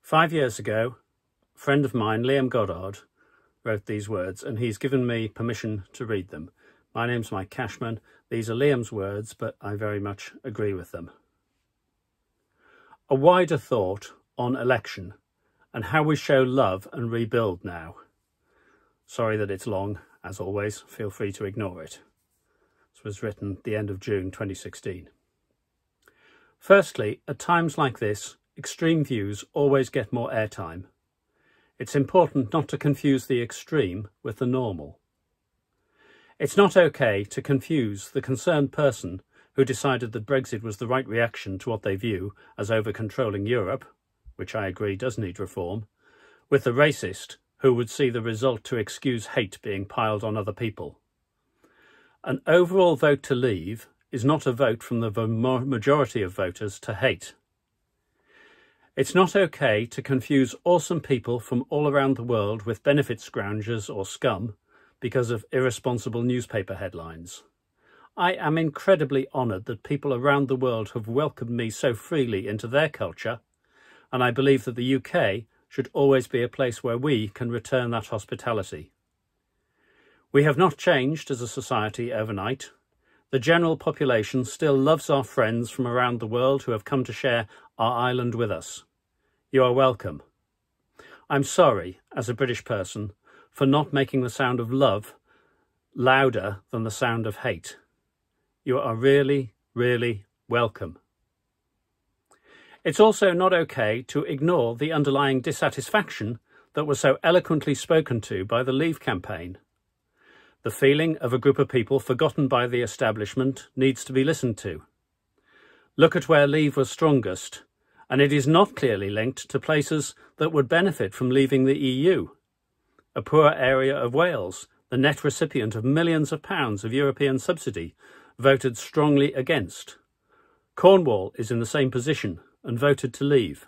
5 years ago, a friend of mine, Liam Goddard, wrote these words, and he's given me permission to read them. My name's Mike Cashman. These are Liam's words, but I very much agree with them. A wider thought on election and how we show love and rebuild now. Sorry that it's long, as always, feel free to ignore it. This was written at the end of June 2016. Firstly, at times like this, extreme views always get more airtime. It's important not to confuse the extreme with the normal. It's not okay to confuse the concerned person who decided that Brexit was the right reaction to what they view as over-controlling Europe, which I agree does need reform, with the racist who would see the result to excuse hate being piled on other people. An overall vote to leave is not a vote from the majority of voters to hate. It's not okay to confuse awesome people from all around the world with benefit scroungers or scum because of irresponsible newspaper headlines. I am incredibly honoured that people around the world have welcomed me so freely into their culture, and I believe that the UK should always be a place where we can return that hospitality. We have not changed as a society overnight. The general population still loves our friends from around the world who have come to share our island with us. You are welcome. I'm sorry, as a British person, for not making the sound of love louder than the sound of hate. You are really, really welcome. It's also not okay to ignore the underlying dissatisfaction that was so eloquently spoken to by the Leave campaign. The feeling of a group of people forgotten by the establishment needs to be listened to. Look at where Leave was strongest, and it is not clearly linked to places that would benefit from leaving the EU. A poor area of Wales, the net recipient of millions of pounds of European subsidy, voted strongly against. Cornwall is in the same position and voted to leave.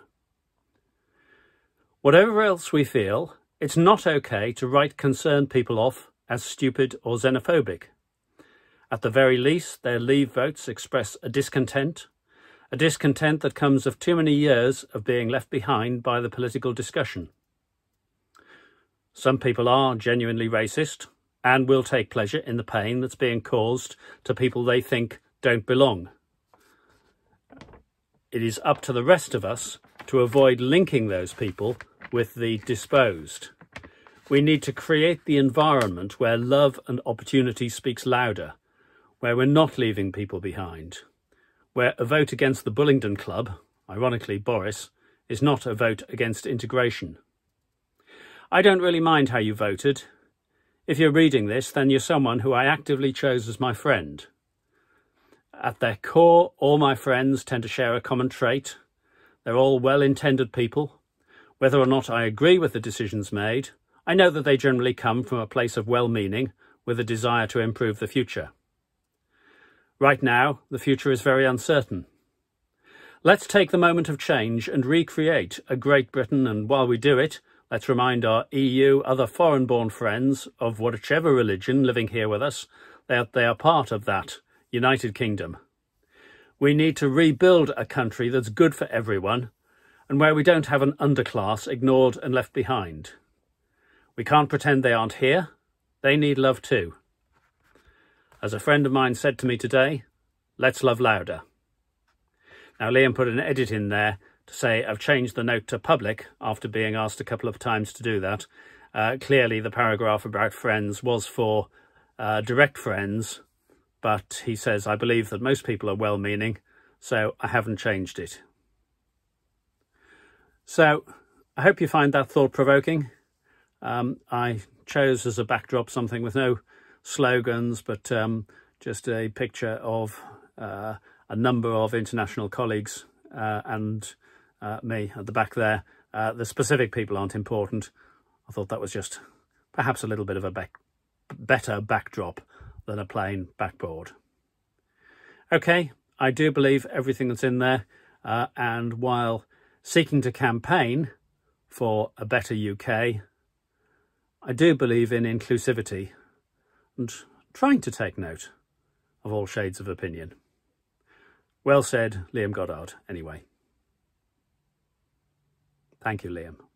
Whatever else we feel, it's not okay to write concerned people off as stupid or xenophobic. At the very least, their Leave votes express a discontent that comes of too many years of being left behind by the political discussion. Some people are genuinely racist and will take pleasure in the pain that's being caused to people they think don't belong. It is up to the rest of us to avoid linking those people with the disposed. We need to create the environment where love and opportunity speaks louder, where we're not leaving people behind, where a vote against the Bullingdon Club, ironically Boris, is not a vote against integration. I don't really mind how you voted. If you're reading this, then you're someone who I actively chose as my friend. At their core, all my friends tend to share a common trait. They're all well-intended people. Whether or not I agree with the decisions made, I know that they generally come from a place of well-meaning with a desire to improve the future. Right now, the future is very uncertain. Let's take the moment of change and recreate a Great Britain, and while we do it, let's remind our EU, other foreign-born friends of whichever religion living here with us, that they are part of that United Kingdom. We need to rebuild a country that's good for everyone and where we don't have an underclass ignored and left behind. We can't pretend they aren't here. They need love too. As a friend of mine said to me today, let's love louder. Now, Liam put an edit in there to say I've changed the note to public after being asked a couple of times to do that. Clearly, the paragraph about friends was for direct friends, but he says, I believe that most people are well-meaning, so I haven't changed it. So, I hope you find that thought-provoking. I chose as a backdrop something with no slogans, but just a picture of a number of international colleagues and me at the back there. The specific people aren't important. I thought that was just perhaps a little bit of a better backdrop than a plain backboard. Okay, I do believe everything that's in there, and while seeking to campaign for a better UK, I do believe in inclusivity and trying to take note of all shades of opinion. Well said, Liam Goddard, anyway. Thank you, Liam.